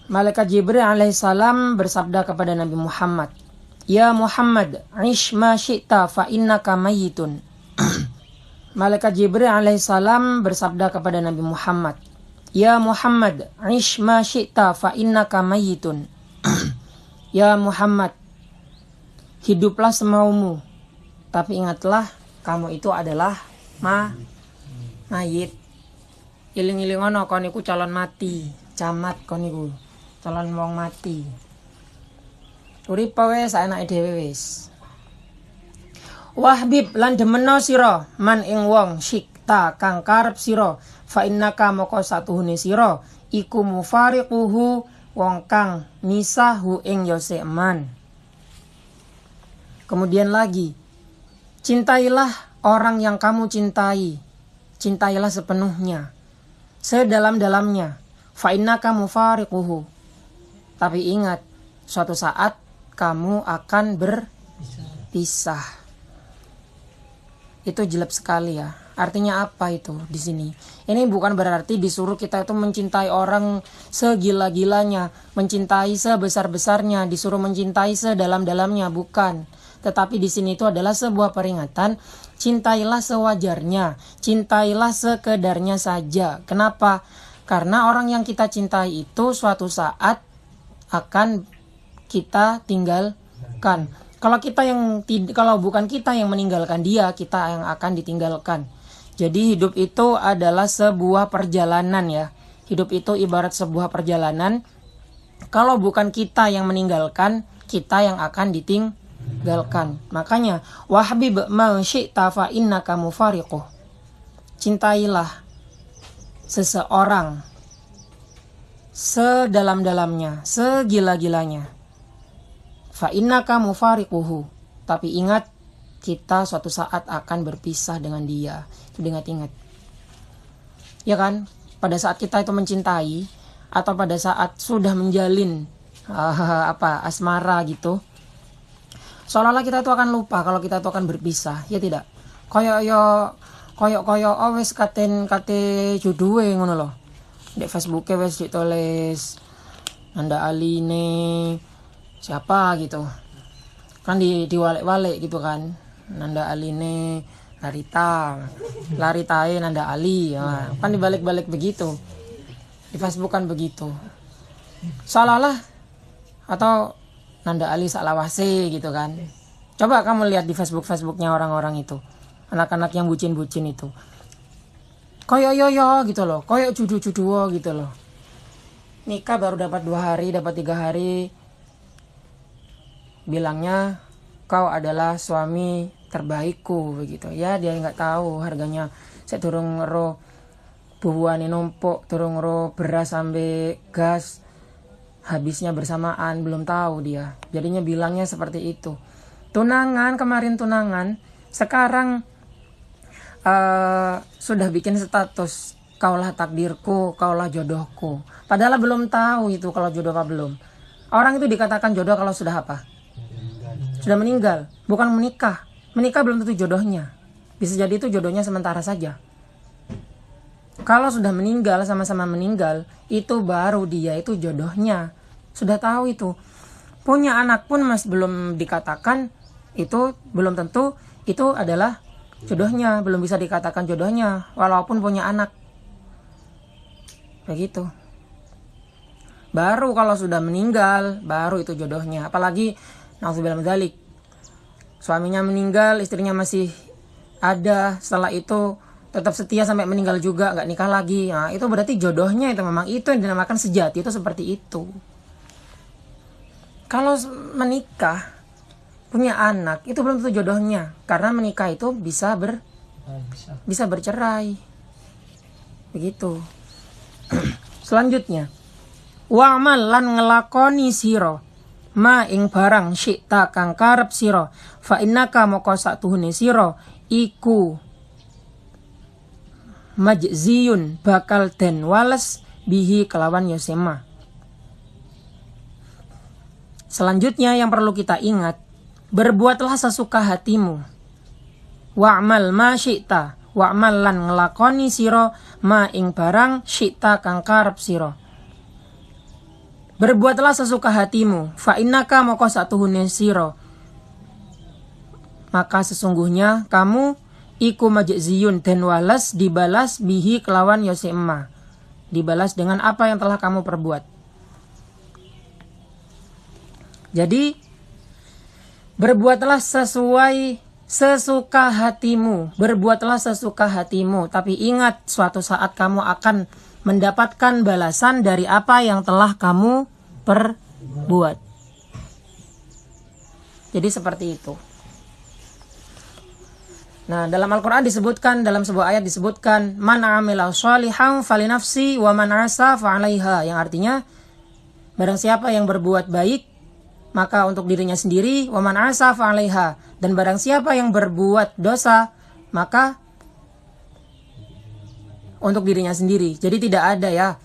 Malaikat Jibril alaihissalam bersabda kepada Nabi Muhammad, "Ya Muhammad, ish ma syi'ta fa innaka mayyitun." Malaikat Jibril alaihissalam bersabda kepada Nabi Muhammad, "Ya Muhammad, ish ma syi'ta fa innaka mayyitun." Ya Muhammad, hiduplah semaumu, tapi ingatlah kamu itu adalah mayit. Iling-iling ono kon iku calon mati, camat kon iku calon wong mati. Urip wis saenake dhewe wis. Wahbib lan demeno sira man ing wong sikta kang karep sira, fa innaka moko satuhune sira iku mufariquhu wong kang misahu ing yose man. Kemudian lagi, cintailah orang yang kamu cintai, cintailah sepenuhnya, sedalam-dalamnya. Fa innaka mufariquhu. Tapi ingat, suatu saat kamu akan berpisah. Itu jelek sekali ya. Artinya apa itu di sini? Ini bukan berarti disuruh kita itu mencintai orang segila-gilanya, mencintai sebesar-besarnya, disuruh mencintai sedalam-dalamnya, bukan. Tetapi di sini itu adalah sebuah peringatan, cintailah sewajarnya, cintailah sekedarnya saja. Kenapa? Karena orang yang kita cintai itu suatu saat akan kita tinggalkan. Kalau bukan kita yang meninggalkan dia, kita yang akan ditinggalkan. Jadi hidup itu adalah sebuah perjalanan ya. Hidup itu ibarat sebuah perjalanan. Kalau bukan kita yang meninggalkan, kita yang akan ditinggalkan. Makanya wahbib ma syi'ta fa innaka mufariquh. Cintailah seseorang sedalam-dalamnya, segila-gilanya. Fa innaka mufariquhu. Tapi ingat, kita suatu saat akan berpisah dengan dia. Itu ingat-ingat. Ya kan? Pada saat kita itu mencintai atau pada saat sudah menjalin asmara gitu, seolah-olah kita itu akan lupa kalau kita itu akan berpisah, ya tidak? Koyo wis kate jodohe ngono lho. Di Facebooke wis ditulis Nanda Aline siapa gitu. Kan diwalek-walek gitu kan. Nanda Aline Laritae Nanda Ali ya. Kan dibalik-balik begitu. Di Facebook kan begitu. Seolah-olah atau Nanda Ali Salawase gitu kan. Coba kamu lihat di Facebooknya orang-orang itu. Anak-anak yang bucin-bucin itu. Koyo yo gitu loh. Koyo judu-juduo gitu loh. Nikah baru dapat 2 hari, dapat 3 hari. Bilangnya kau adalah suami terbaikku begitu. Ya dia nggak tahu harganya. Saya turung ro bubuane numpuk, turung ro beras sampai gas. Habisnya bersamaan, belum tahu dia. Jadinya bilangnya seperti itu. Kemarin tunangan, sekarang sudah bikin status kaulah takdirku, kaulah jodohku. Padahal belum tahu itu kalau jodoh apa belum. Orang itu dikatakan jodoh kalau sudah apa? Sudah meninggal, bukan menikah. Menikah belum tentu jodohnya. Bisa jadi itu jodohnya sementara saja. Kalau sudah meninggal, sama-sama meninggal, itu baru dia itu jodohnya. Sudah tahu itu. Punya anak pun masih belum dikatakan, itu belum tentu itu adalah jodohnya. Belum bisa dikatakan jodohnya, walaupun punya anak. Begitu. Baru kalau sudah meninggal, baru itu jodohnya. Apalagi, na'udzubillah min dzalik, suaminya meninggal, istrinya masih ada, setelah itu tetap setia sampai meninggal juga, nggak nikah lagi. Nah, itu berarti jodohnya itu memang itu yang dinamakan sejati, itu seperti itu. Kalau menikah, punya anak, itu belum tentu jodohnya. Karena menikah itu bisa bercerai. Begitu. Selanjutnya, wa'mal lan ngelakoni sira ma ing barang syi'ta kang karep sira, fa innaka moko satuhune sira iku majziyun bakal den wales bihi kelawan yosema. Selanjutnya yang perlu kita ingat, berbuatlah sesuka hatimu. Wa'mal ma syi'ta, wa'mal lan ngelakoni sira ma ing barang syi'ta kang karep sira. berbuatlah sesuka hatimu, fa innaka maqasatuhun siro, maka sesungguhnya kamu iku majziyun dan walas dibalas bihi kelawan yose emma, dibalas dengan apa yang telah kamu perbuat. Jadi berbuatlah sesuai sesuka hatimu, berbuatlah sesuka hatimu, tapi ingat suatu saat kamu akan mendapatkan balasan dari apa yang telah kamu perbuat. Jadi seperti itu. Nah, dalam Al-Quran disebutkan, dalam sebuah ayat disebutkan, man amila shalihan falinafsi wa man asa fa'alaiha, yang artinya barang siapa yang berbuat baik maka untuk dirinya sendiri, wa man asa fa'alaiha, dan barang siapa yang berbuat dosa maka untuk dirinya sendiri. Jadi tidak ada ya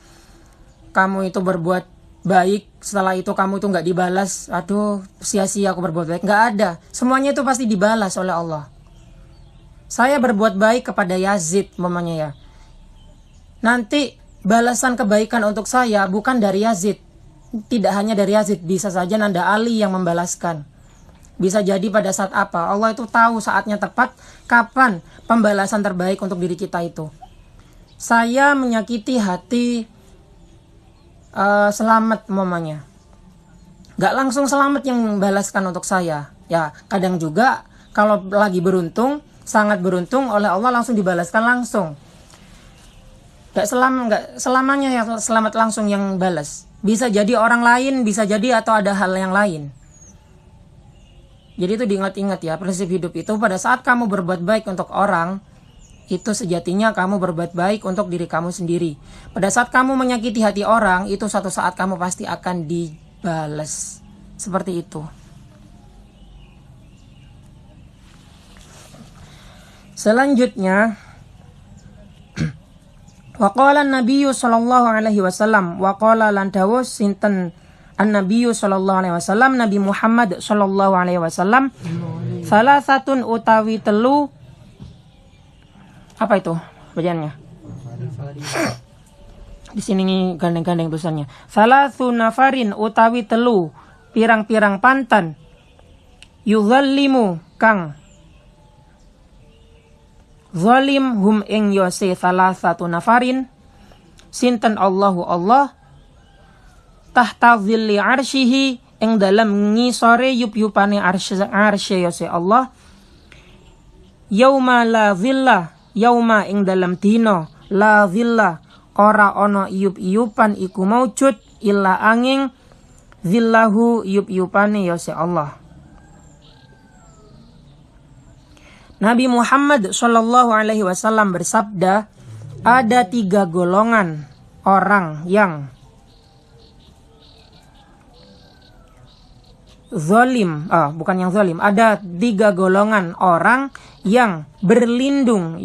kamu itu berbuat baik setelah itu kamu itu nggak dibalas, aduh sia-sia aku berbuat baik, nggak ada. Semuanya itu pasti dibalas oleh Allah. Saya berbuat baik kepada Yazid mamanya ya, nanti balasan kebaikan untuk saya bukan dari Yazid, tidak hanya dari Yazid, bisa saja Nanda Ali yang membalaskan. Bisa jadi pada saat apa, Allah itu tahu saatnya tepat kapan pembalasan terbaik untuk diri kita itu. Saya menyakiti hati Selamat mamanya, gak langsung Selamat yang membalaskan untuk saya ya. Kadang juga kalau lagi beruntung, sangat beruntung, oleh Allah langsung dibalaskan langsung. Gak selamanya ya Selamat langsung yang balas. Bisa jadi orang lain, bisa jadi atau ada hal yang lain. Jadi itu diingat-ingat ya, prinsip hidup itu pada saat kamu berbuat baik untuk orang, itu sejatinya kamu berbuat baik untuk diri kamu sendiri. Pada saat kamu menyakiti hati orang, itu suatu saat kamu pasti akan dibalas. Seperti itu. Selanjutnya, waqala an-nabiyyu sallallahu alaihi wasallam, waqala lan dawuh sinten an-nabiyyu sallallahu alaihi wasallam, Nabi Muhammad sallallahu alaihi wasallam, salasatun utawi telu, apa itu bacaannya? Di sini gandeng-gandeng tulisannya. Salasu nafarin utawi telu pirang-pirang pantan, yuzallimu kang zalim hum ing yose salasatu nafarin sinten Allahu Allah tahta zilli arsyihi ing dalam ngisore yup-yupane arsy yose Allah, yauma la zillah, yauma ing dalam dino la zillah ora ono iyup-iyupan iku maujud illa angin zillahu iyup-iyupane yose Allah. Nabi Muhammad sallallahu alaihi wasallam bersabda, ada 3 golongan orang yang zalim, bukan yang zalim, ada 3 golongan orang yang berlindung.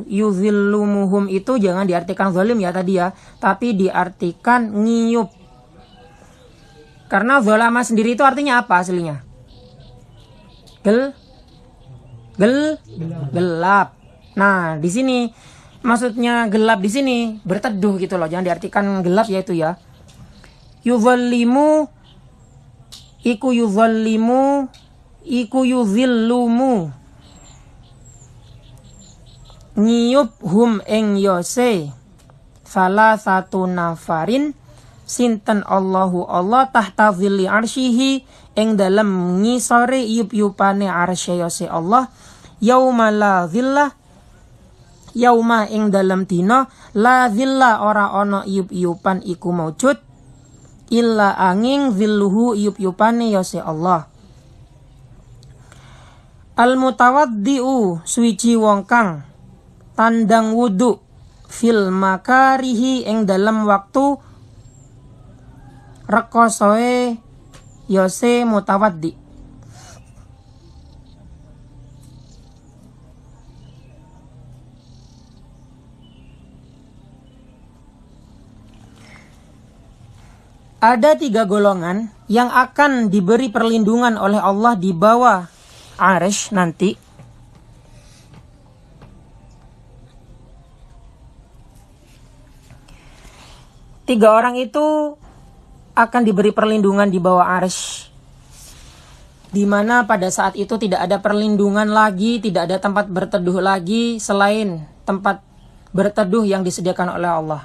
Yuzillumuhum itu jangan diartikan zalim ya tadi ya, tapi diartikan ngiyup. Karena zalama sendiri itu artinya apa aslinya? Gelap. Nah, di sini maksudnya gelap di sini berteduh gitu loh, jangan diartikan gelap yaitu ya. Yuzallimu iku yuzallimu iku yuzillumu ngiyup hum ing yose salah satu nafarin sinten Allahu Allah tahta zilli arsyihi ing dalem ngisore yup-yupane arsy yose Allah, yauma la zillah, yauma ing dalem dina la zillah ora ana yup-yupan iku maujud illa angin zilluhu yup-yupane yose Allah. Al mutawaddi'u suci wong kang tandang wudu fil makarihi ing dalam waktu rekosoe yose mutawaddi. Ada 3 golongan yang akan diberi perlindungan oleh Allah di bawah arsy nanti. Tiga orang itu akan diberi perlindungan di bawah arsy, di mana pada saat itu tidak ada perlindungan lagi, tidak ada tempat berteduh lagi selain tempat berteduh yang disediakan oleh Allah.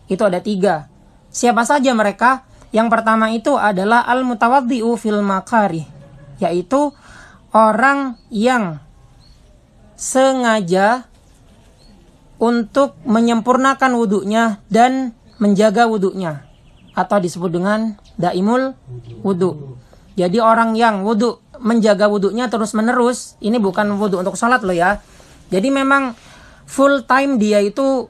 Itu ada 3. Siapa saja mereka? Yang pertama itu adalah al-mutawaddi'u fil makarih, yaitu orang yang sengaja untuk menyempurnakan wudhunya dan menjaga wudhunya, atau disebut dengan daimul wudhu. Jadi orang yang wudhu, menjaga wudhunya terus menerus, ini bukan wudhu untuk sholat loh ya. Jadi memang full time dia itu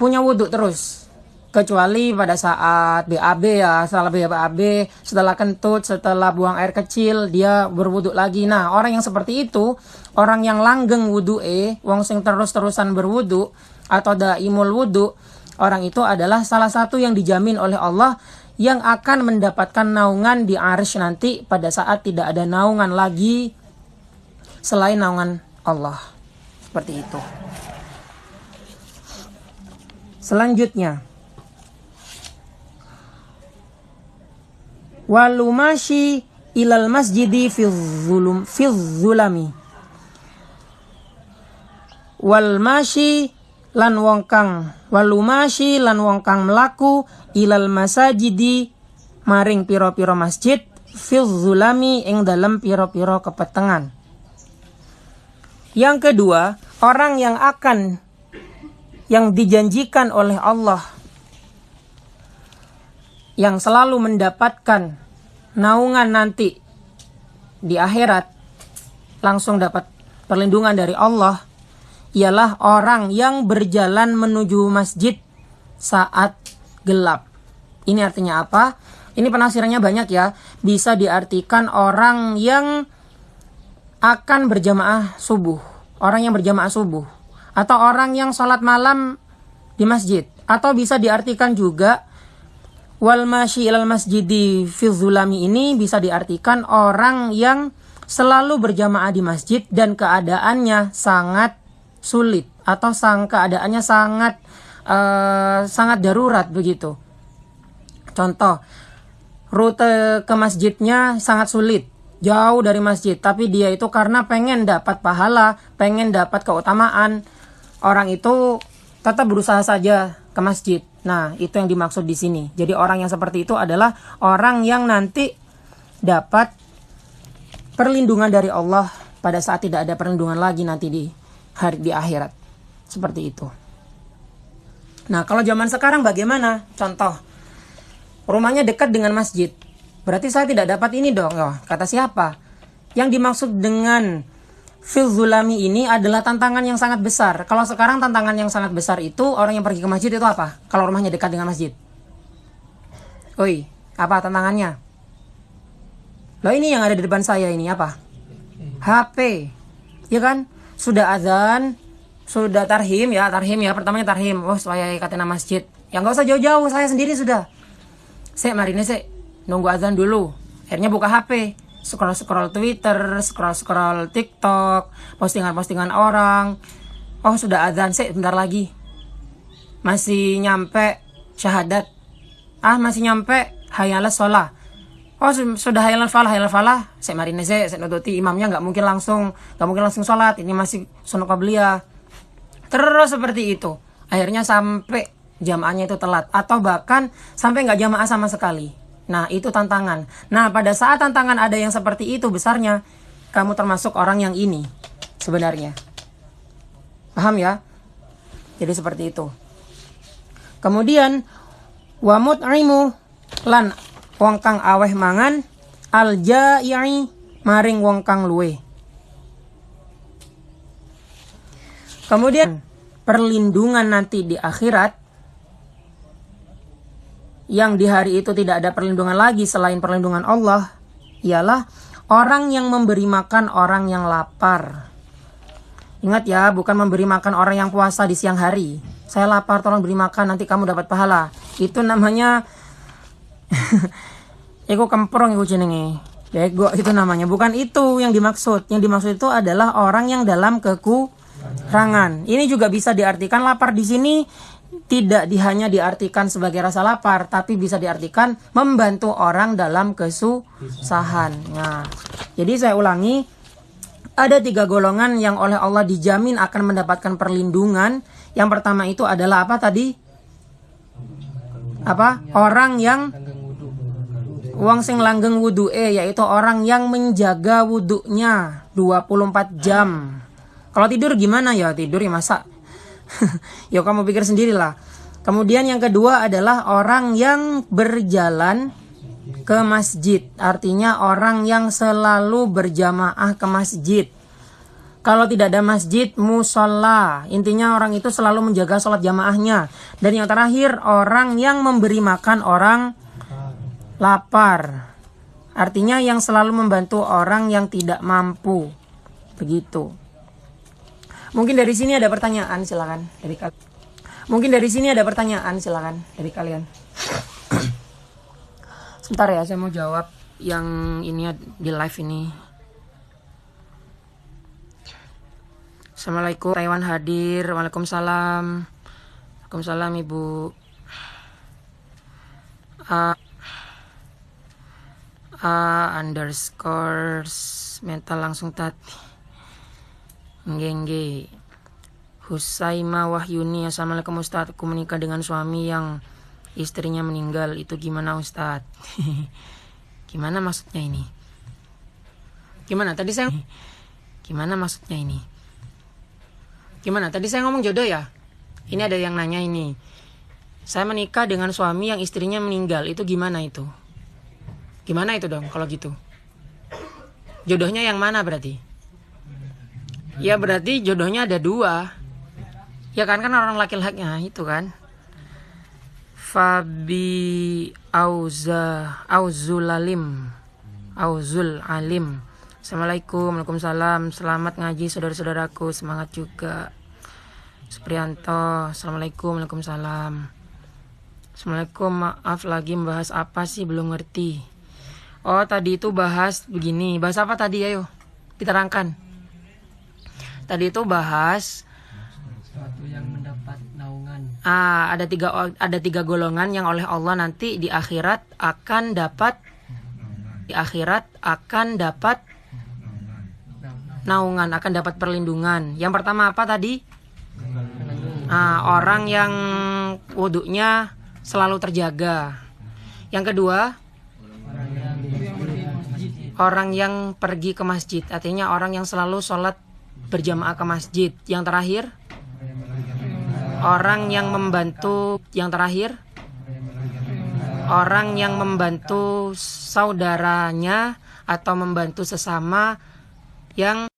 punya wudhu terus, kecuali pada saat BAB ya, setelah BAB, setelah kentut, setelah buang air kecil, dia berwudhu lagi. Nah, orang yang seperti itu, orang yang langgeng wudhu'e, wong sing terus-terusan berwudhu atau daimul wudhu, orang itu adalah salah satu yang dijamin oleh Allah yang akan mendapatkan naungan di arsy nanti pada saat tidak ada naungan lagi selain naungan Allah. Seperti itu. Selanjutnya, walumashi ilal masjidi fi zulami, walmashi lan wong kang walumashi lan wong kang mlaku ilal masajidi maring piro-piro masjid fi zulami ing dalem piro-piro kepetengan. Yang kedua, orang yang dijanjikan oleh Allah, yang selalu mendapatkan naungan nanti di akhirat, langsung dapat perlindungan dari Allah, ialah orang yang berjalan menuju masjid saat gelap. Ini artinya apa? Ini penafsirannya banyak ya. Bisa diartikan orang yang akan berjamaah subuh, orang yang berjamaah subuh, atau orang yang sholat malam di masjid. Atau bisa diartikan juga wal masyi ilal masjidi fi zulami, ini bisa diartikan orang yang selalu berjamaah di masjid dan keadaannya sangat sulit atau keadaannya sangat darurat begitu. Contoh, rute ke masjidnya sangat sulit, jauh dari masjid, tapi dia itu karena pengen dapat pahala, pengen dapat keutamaan, orang itu tetap berusaha saja ke masjid. Nah, itu yang dimaksud di sini. Jadi orang yang seperti itu adalah orang yang nanti dapat perlindungan dari Allah pada saat tidak ada perlindungan lagi nanti di akhirat. Seperti itu. Nah, kalau zaman sekarang bagaimana? Contoh, rumahnya dekat dengan masjid. Berarti saya tidak dapat ini dong. Oh, kata siapa? Yang dimaksud dengan fil zulami ini adalah tantangan yang sangat besar. Kalau sekarang tantangan yang sangat besar itu, orang yang pergi ke masjid itu apa? Kalau rumahnya dekat dengan masjid. Oi, apa tantangannya? Loh, ini yang ada di depan saya ini apa? HP. Ya kan? Sudah azan, sudah tarhim ya, pertamanya tarhim. Oh, saya katanya masjid. Ya nggak usah jauh-jauh, saya sendiri sudah. Saya mari nih, saya nunggu azan dulu. Akhirnya buka HP, scroll Twitter, scroll TikTok, postingan orang. Oh, sudah azan, saya bentar lagi. Masih nyampe syahadat. Masih nyampe hayalas sholah. Oh, sudah hayalan falah. Saya mari nih, saya nututi imamnya nggak mungkin langsung sholat. Ini masih sunnah qabliyah. Terus seperti itu. Akhirnya sampai jamaahnya itu telat, atau bahkan sampai nggak jamaah sama sekali. Nah, itu tantangan. Nah, pada saat tantangan ada yang seperti itu besarnya, kamu termasuk orang yang ini sebenarnya. Paham ya? Jadi seperti itu. Kemudian wa mut'imu lan wong kang aweh mangan al jai'i maring wong kang luwe. Kemudian perlindungan nanti di akhirat, yang di hari itu tidak ada perlindungan lagi selain perlindungan Allah, ialah orang yang memberi makan orang yang lapar. Ingat ya, bukan memberi makan orang yang puasa di siang hari. Saya lapar, tolong beri makan, nanti kamu dapat pahala. Itu namanya ego kemprong, ego jenenge. Bego itu namanya. Bukan itu yang dimaksud. Yang dimaksud itu adalah orang yang dalam kekurangan. Ini juga bisa diartikan lapar di sini hanya diartikan sebagai rasa lapar, tapi bisa diartikan membantu orang dalam kesusahan. Nah, jadi saya ulangi, ada 3 golongan yang oleh Allah dijamin akan mendapatkan perlindungan. Yang pertama itu adalah apa tadi? Apa? Orang yang wong sing langgeng wudu'e, yaitu orang yang menjaga wudu'nya 24 jam. Kalau tidur gimana ya? Tidur ya masa? Ya kamu pikir sendirilah. Kemudian yang kedua adalah orang yang berjalan ke masjid. Artinya orang yang selalu berjamaah ke masjid. Kalau tidak ada masjid, musola. Intinya orang itu selalu menjaga sholat jamaahnya. Dan yang terakhir, orang yang memberi makan orang lapar. Artinya yang selalu membantu orang yang tidak mampu. Begitu. Mungkin dari sini ada pertanyaan, silakan dari kalian. Mungkin dari sini ada pertanyaan, silakan dari kalian. Sebentar ya, saya mau jawab yang ini di live ini. Assalamualaikum, Taiwan hadir. Waalaikumsalam. Waalaikumsalam Ibu. Underscore mental langsung tadi. Nggih. Husaima Wahyuni, Assalamualaikum Ustadz. Aku menikah dengan suami yang istrinya meninggal. Itu gimana Ustadz? Gimana maksudnya ini? Gimana tadi saya ngomong jodoh ya? Ini ada yang nanya ini. Saya menikah dengan suami yang istrinya meninggal. Itu gimana itu? Gimana itu dong kalau gitu? Jodohnya yang mana berarti? Ya berarti jodohnya ada 2. Ya kan orang laki-lakinya itu kan. Fabi Auzul Alim. Assalamualaikum. Waalaikumsalam. Selamat ngaji saudara-saudaraku. Semangat juga. Supriyanto. Assalamualaikum. Waalaikumsalam. Assalamualaikum. Maaf lagi membahas apa sih, belum ngerti. Oh tadi itu bahas begini. Bahas apa tadi, ayo diterangkan. Tadi itu bahas sesuatu yang mendapat naungan. Ada tiga golongan yang oleh Allah nanti di akhirat akan dapat naungan, akan dapat perlindungan. Yang pertama apa tadi? Orang yang wudunya selalu terjaga. Yang kedua, orang yang pergi ke masjid. Artinya orang yang selalu sholat berjamaah ke masjid. Yang terakhir, orang yang membantu. Yang terakhir, orang yang membantu saudaranya atau membantu sesama yang